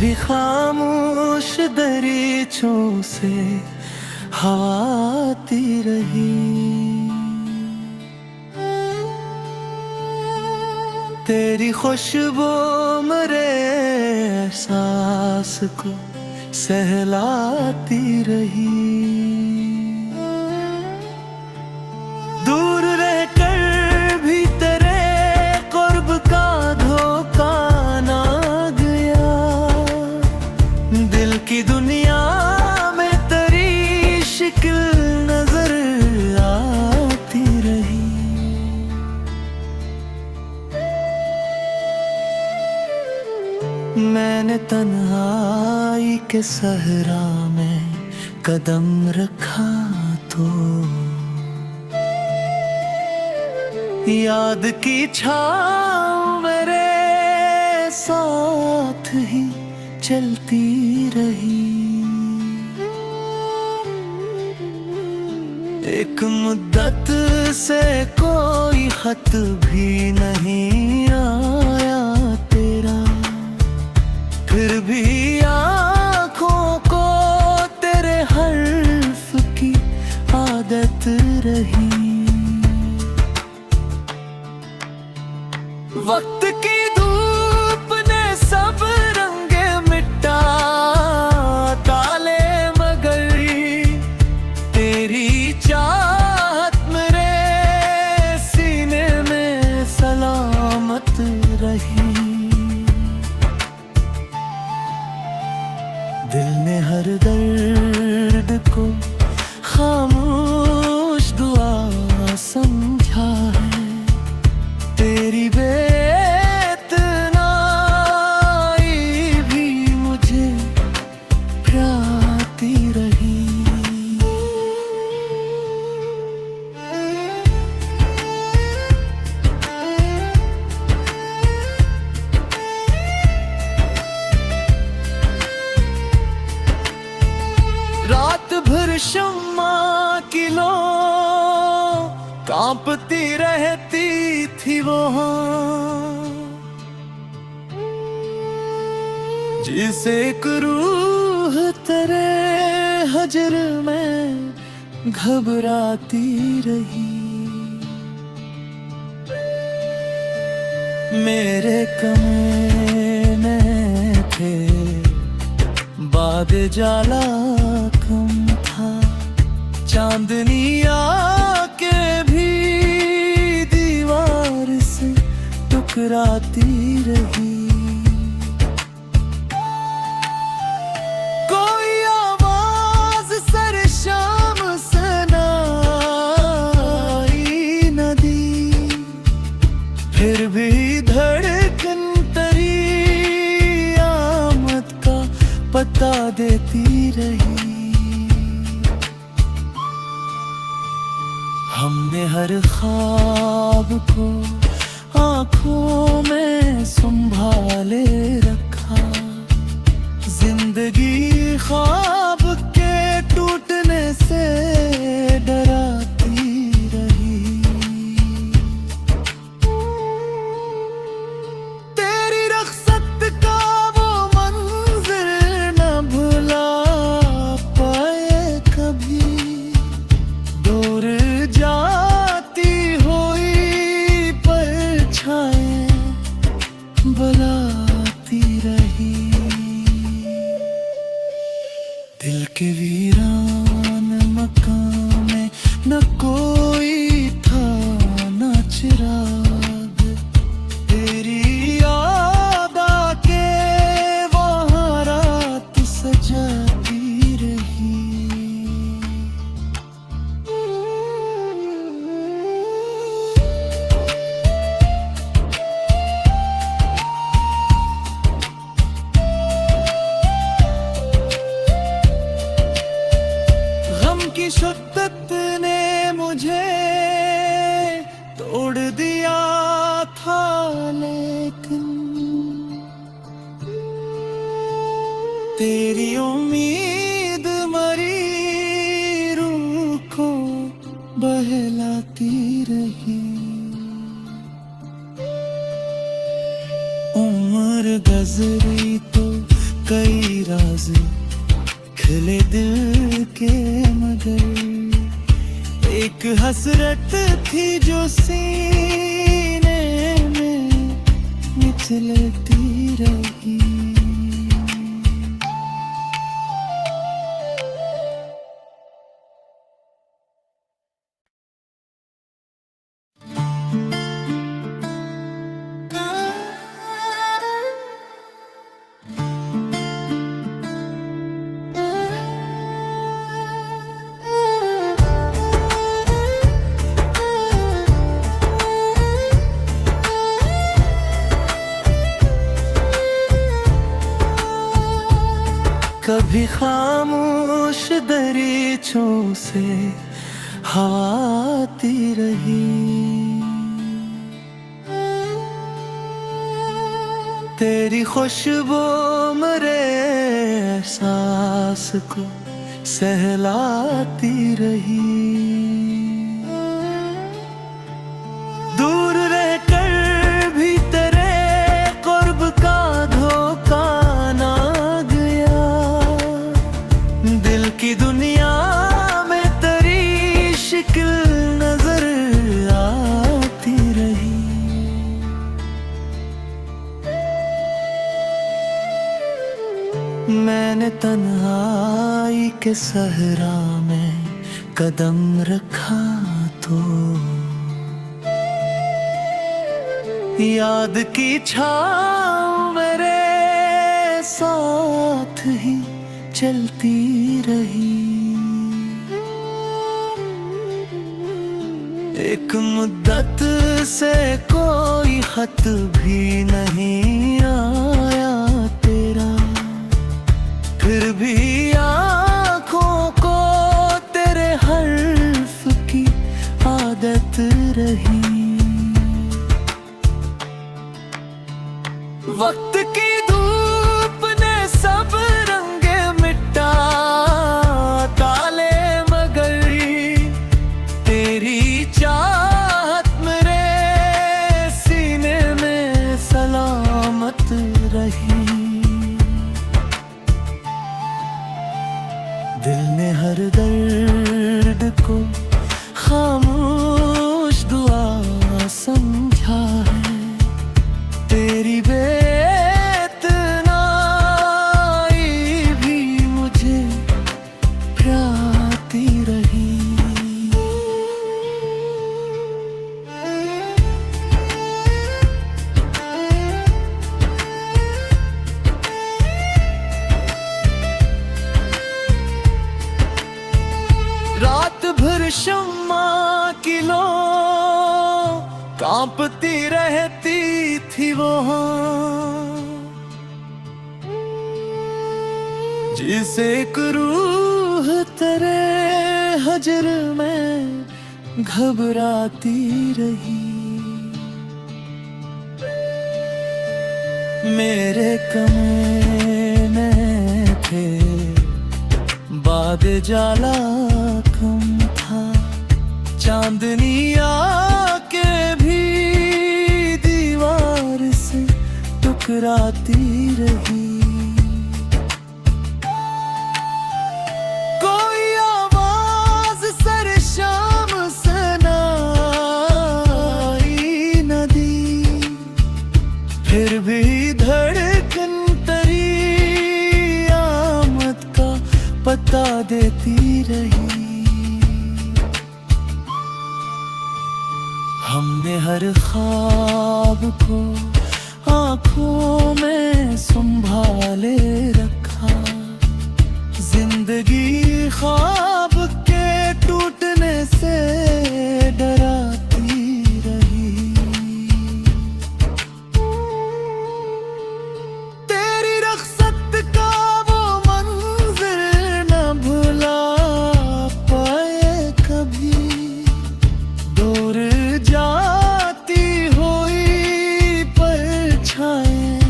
भी खामोश दरीचों से हवा आती रही। तेरी खुशबू मेरे एहसास को सहलाती रही। दूर रहकर भी तेरे कुर्ब का धोखा ना गया। दिल की दुनिया में तेरी शिकल नजर आती रही। मैंने तन्हाई के सहरा में कदम रखा तो याद की छाँव मेरे साथ ही चलती रही। एक मुद्दत से कोई खत भी नहीं आया तेरा, फिर भी आँखों को तेरे हर्फ की आदत रही। वक्त की धूप ने सब रंगे मिटा ताले, मगर तेरी चाहत मेरे सीने में सलामत रही। दिल ने हर दर्द को खामोश दुआ समझा है। तेरी रात भर शम्मा की लो कांपती रहती थी वो, जिसे एक रूह तेरे हजर में घबराती रही। मेरे कमरे में थे बाद जाला कम था, चांदनी आके भी दीवार से टकराती रही। कोई आवाज सर शाम सुनाई न दी, फिर भी धड़कन तेरी आमद का पता देती रही। हमने हर ख्वाब को आँखों में संभाले रखा। जिंदगी ख्वाब के टूटने से डराती रही। तेरी रख्सत का वो मंजर न भुला पाए कभी। दूर जाती हुई परछाएं बुलाती रही। दिल के वीरान मकान में न कोई था न चिराग। तेरी याद आके वहाँ रात सजाती रही। की शिद्दत ने मुझे तोड़ दिया था, लेकिन तेरी उम्मीद मरी रूह को बहलाती रही। उम्र गुजरी तो एक हसरत थी जो सीने में निचलती रही। कभी खामोश दरीचों से हवा आती रही, तेरी खुशबू मेरे एहसास को सहलाती रही। दूर रहकर भी तेरे कुर्ब का धोखा ना गया, दिल की दुनिया में तेरी शिकल नजर आती रही। मैंने तन्हाई के सहरा में कदम रखा तो याद की छाँव मेरे साथ ही चलती रही। एक मुद्दत से कोई खत भी नहीं आया तेरा, फिर भी आँखों को तेरे हर्फ की आदत रही। वक्त की धूप ने सब रंगे मिटा ताले, मगर तेरी चाहत मेरे सीने में सलामत रही। दिल ने हर दर्द को खामोश दुआ समझा है, तेरी रात भर शम्मा की लो कांपती रहती थी वो, जिसे एक रूह तेरे हजर में घबराती रही। मेरे कमरे में थे बाद जाला कम था, चांदनी आके भी दीवार से टकराती रही। कोई आवाज सरशाम सुनाई न दी, फिर भी धड़कन तेरी आमद का पता देती रही। हमने हर ख्वाब को आँखों में संभाले रखा, जिंदगी ख्वाब के टूटने से डराती रही। तेरी रख्सत का वो मंजर न भुला पाए कभी, दूर जाती हुई परछाएं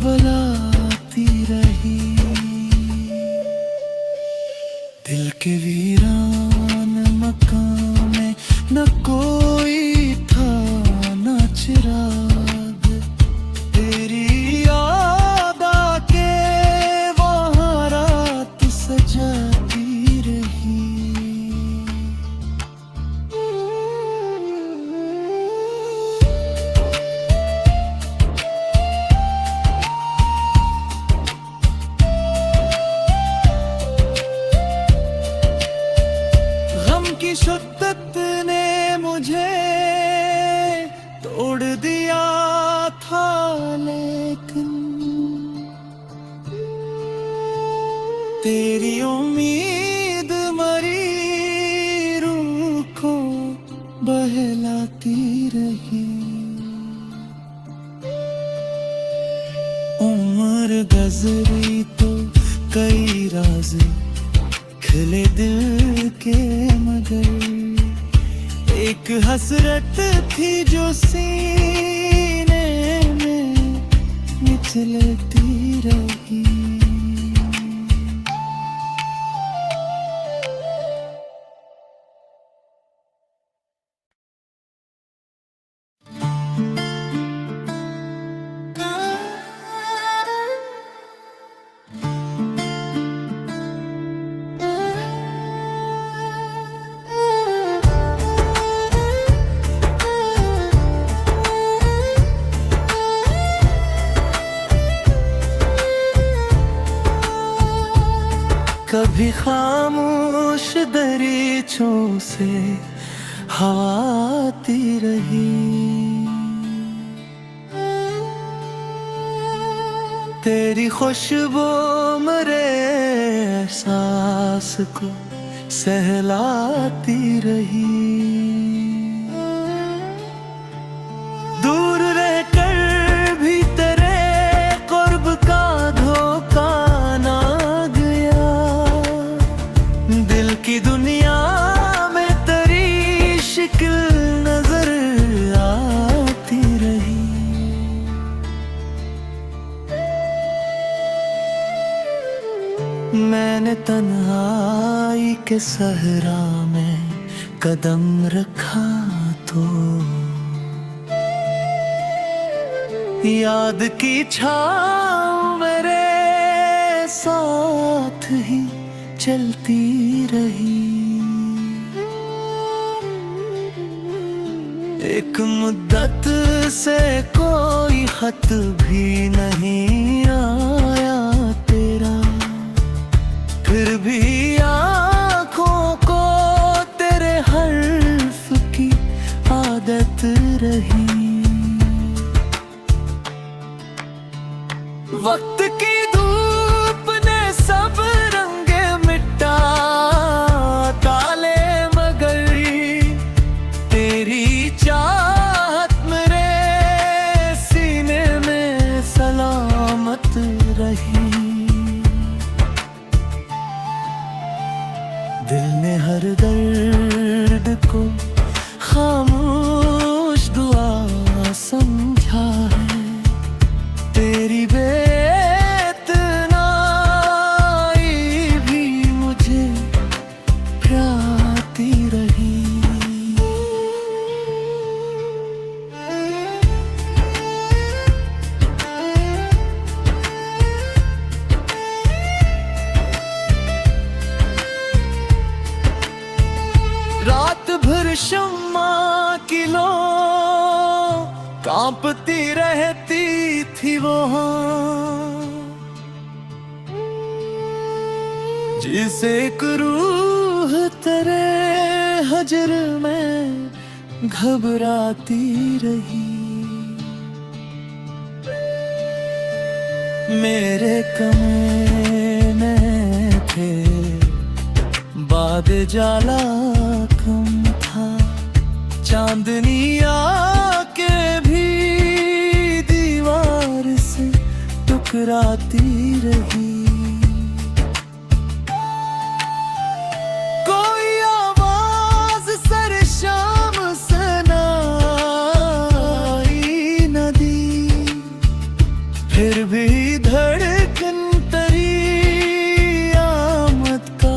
बुलाती रही। दिल के वीरान मकान में न कोई था न चिराग, तेरी याद आके वहाँ रात सजाती रही। शिद्दत ने मुझे तोड़ दिया था, लेकिन तेरी उम्मीद मरी रूह को बहलाती रही। उम्र गुजरी तो कई राज खिले दिल के, मगर एक हसरत थी जो सीने में निचलती रही। कभी खामोश दरीचों से हवा आती रही, तेरी खुशबू मेरे एहसास को सहलाती रही। दूर रहकर भी तेरे कुर्ब का धोखा ना गया, दिल की दुनिया में तेरी शिक्ल नजर आती रही। मैंने तन्हाई के सहरा में कदम रखा तो याद की छाँव मेरे साथ ही चलती रही। एक मुद्दत से कोई खत भी नहीं आया तेरा, फिर भी आँखों को तेरे हर्फ की आदत रही। वक्त की धूप ने सब रंगे मिटा डाले, मगर तेरी चाहत मेरे सीने में सलामत रही। दिल ने हर दर्द को खामोश दुआ समझा है, तेरी बेतनाई भी मुझे प्याती रही। रात भर शम्मा की लो कांपती रहती थी वो, जिसे एक रूह तेरे हजर में घबराती रही। मेरे कमरे में थे बाद जाला कम था, चांदनी आके भी दीवार से टकराती रही। कोई आवाज सरशाम सुनाई न दी, फिर भी धड़कन तेरी आमद का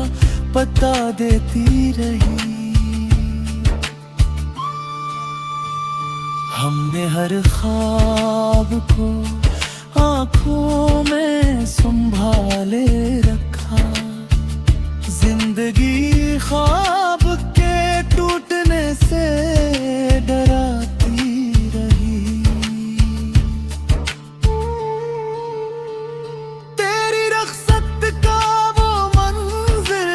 पता देती रही। हमने हर ख्वाब को आँखों में संभाले रखा, जिंदगी ख्वाब के टूटने से डराती रही। तेरी रख्सत का वो मंज़िल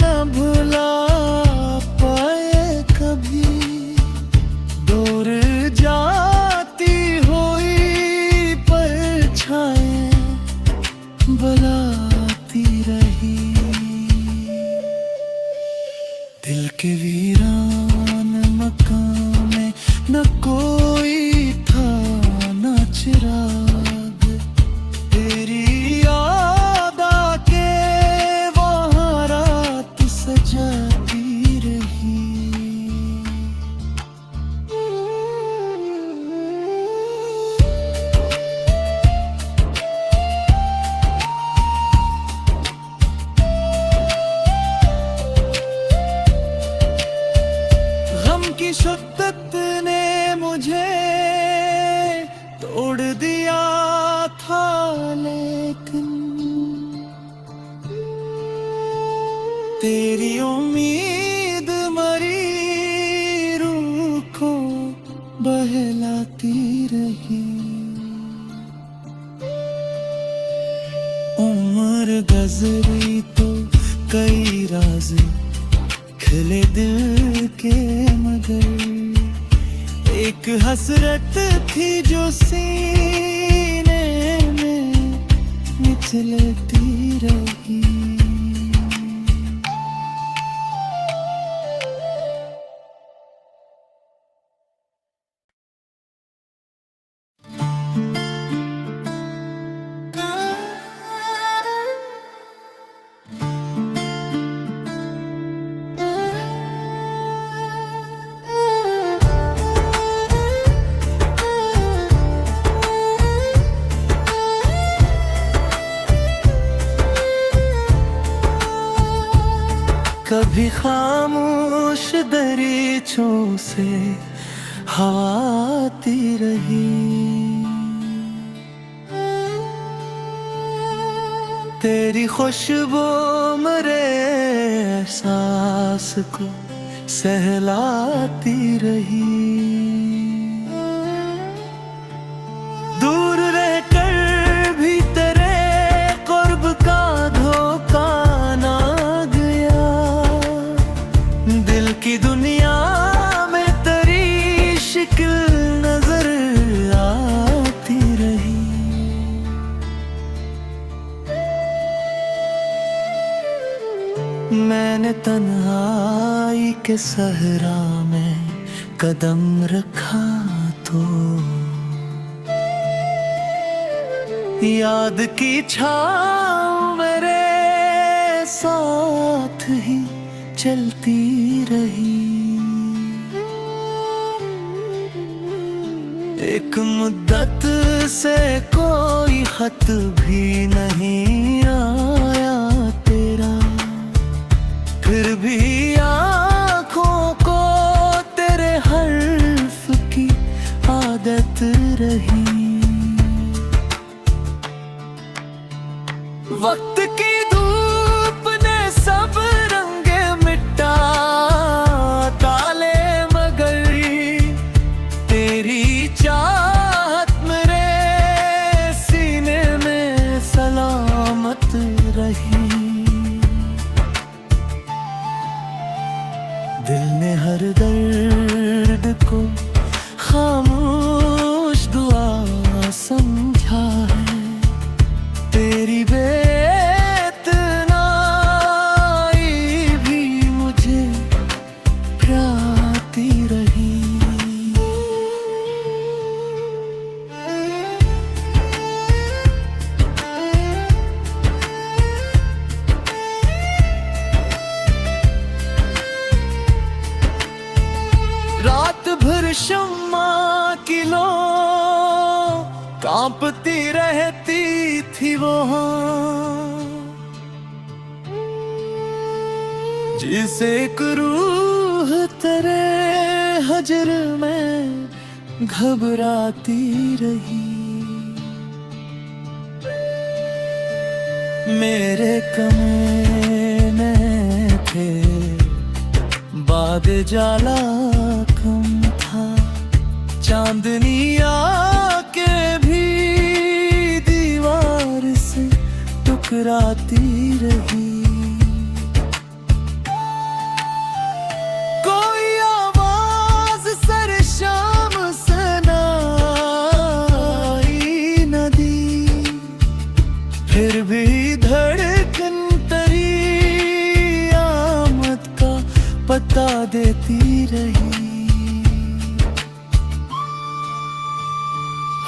न भुला पाए, दिल के वीरान मकान में न कोई था न चिराग, तेरी याद आके वहाँ रात सजाती रही। की शिद्दत ने मुझे तोड़ दिया था, लेकिन तेरी उम्मीद मरी रूह को बहलाती रही। उम्र गुजरी तो कई राज खिले दिल के, मगर एक हसरत थी जो सीने में निचलती रही। कभी खामोश दरीचों से हवा आती रही, तेरी खुशबू मेरे एहसास को सहलाती रही। दूर रहकर भी तेरे कुर्ब का धोखा ना गया, दिल की दुनिया में तेरी शिक्ल नजर आती रही। मैंने तन्हाई के सहरा में कदम रखा तो याद की छाँव मेरे साथ ही चलती रही। एक मुद्दत से कोई खत भी नहीं आया तेरा, फिर भी आँखों को तेरे हर्फ की आदत रही। वक्त की धूप ने सब रंगे मिटा डाले, मगर तेरी चाहत मेरे सीने में सलामत रही। दिल ने हर दर्द को खामोश दुआ समझा है, तेरी रात भर शम्मा की लो कांपती रहती थी वहाँ, जिसे एक रूह तेरे हजर में घबराती रही। मेरे कमरे में थे बाद जाला कम था, चांदनी आके भी दीवार से टकराती रही। कोई आवाज सर शाम सुनाई न दी, फिर भी धड़कन तेरी आमद का पता बिता देती रही।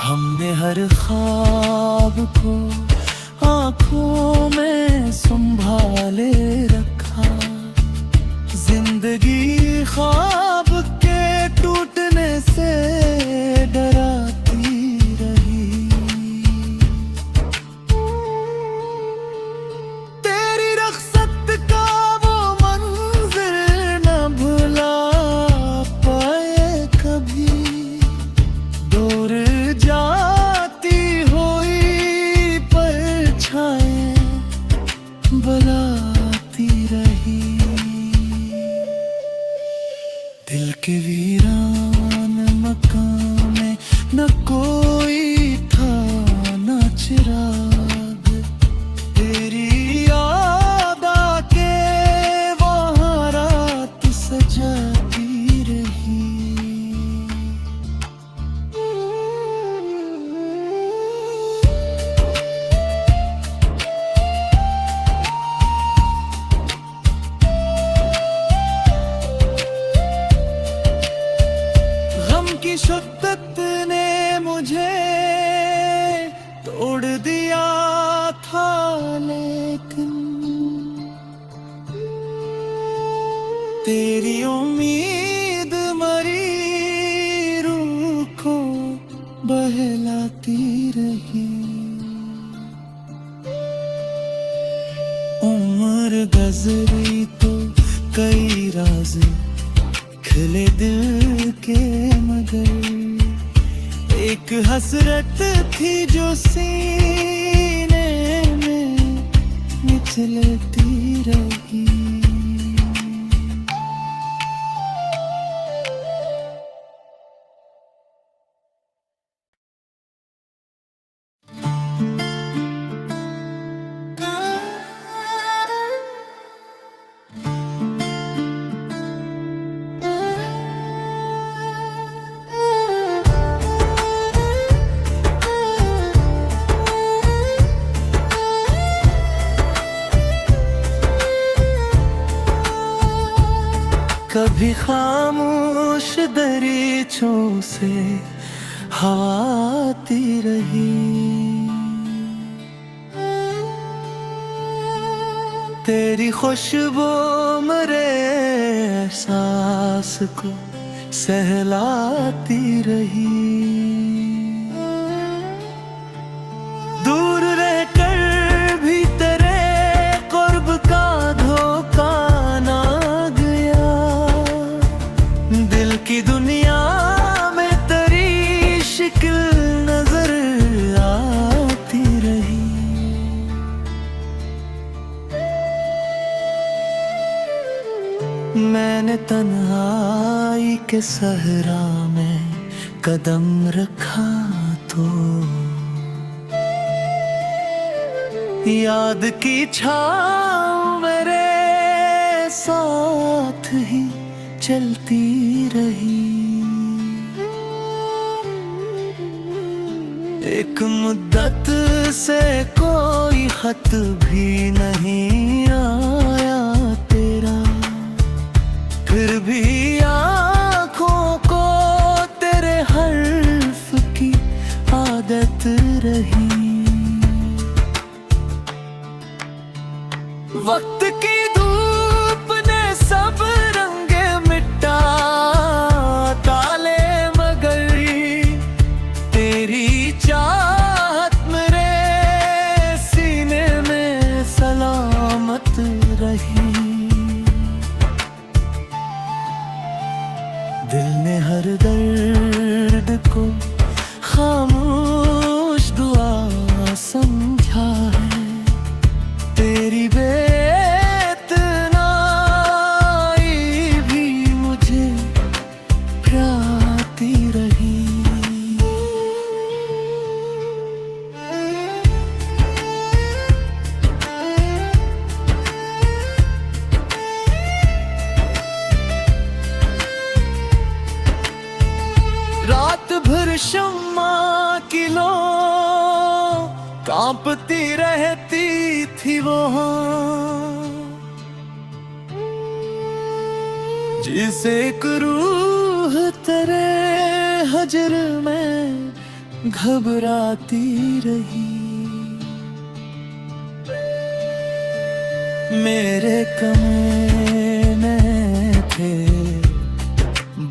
हमने हर ख्वाब को आंखों में संभाले रखा। जिंदगी ख्वाब के टूटने से डराती रही। तेरी रख़्सत का वो मंज़िल न भुला पाए कभी। दूर जाती हुई परछाएं बुलाती रही। दिल के वीरान मकान में न कोई था न चिराग। तेरी याद आके वहाँ रात सजाती रही। की शिद्दत ने मुझे तोड़ दिया था, लेकिन तेरी उम्मीद मरी रूह को बहलाती रही। उम्र गुज़री तो कई राज खिले दिल के, मगर एक हसरत थी जो सीने में निचलती रही। कभी खामोश दरीचों से हवा आती रही। तेरी खुशबू मेरे एहसास को सहलाती रही। दूर रहकर भी तेरे क़ुर्ब का धोखा ना गया। दिल की दुनिया में तेरी शिकल नजर आती रही। मैंने तन्हाई के सहरा में कदम रखा तो याद की छाँव मेरे साथ ही चलती रही। एक मुद्दत से कोई खत भी नहीं आया तेरा, फिर भी आँखों को तेरे हर्फ की आदत रही। वक्त की धूप ने सब रंग मिटा डाले, मगर तेरी चाहत मेरे सीने में सलामत रही। दिल ने हर दर्द को खामोश दुआ समझा है। तेरी रात भर शम्मा की लो कांपती रहती थी वो, जिसे एक रूह तेरे हजर में घबराती रही। मेरे कमरे में थे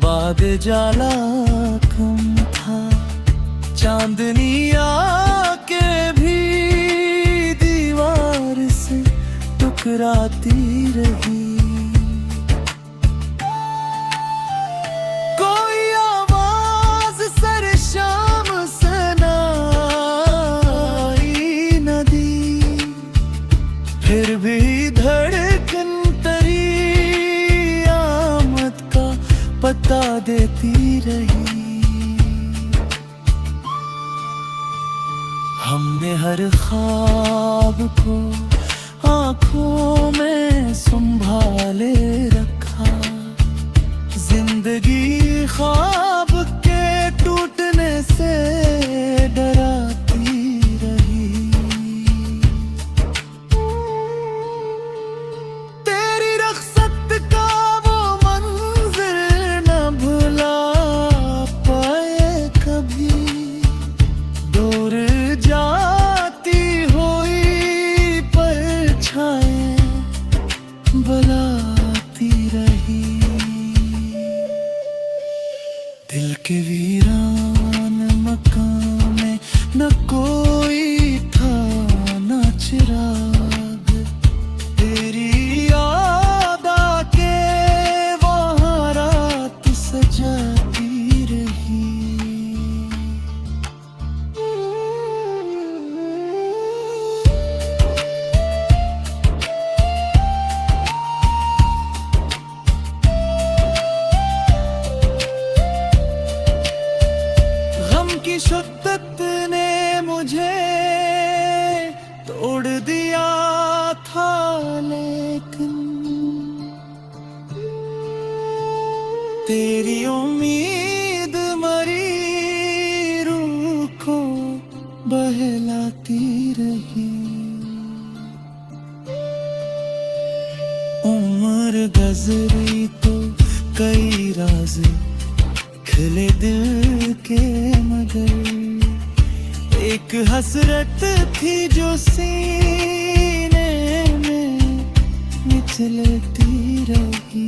बाग जाला कम था, चांदनी आके भी दीवार से टकराती रही। कोई आवाज सर शाम सनाई न दी, फिर भी धड़कन तरी आमद का पता देती रही। हमने हर ख्वाब को आंखों में संभाले रखा, जिंदगी ख्वाब के टूटने से डराती रही। तेरी रख्सत का वो मंजर न भुला पाए कभी, दूर जाती हुई परछाएं बुलाती रही। दिल के वीरान मकान में न कोई था न चिराग, तेरी याद आके वहाँ रात सजाती रही। की शिद्दत ने मुझे तोड़ दिया था, लेकिन तेरी उम्मीद मरी रूह को बहलाती रही। उम्र गुजरी तो कई राज खिले दिल के, मगर एक हसरत थी जो सीने में निचलती रही।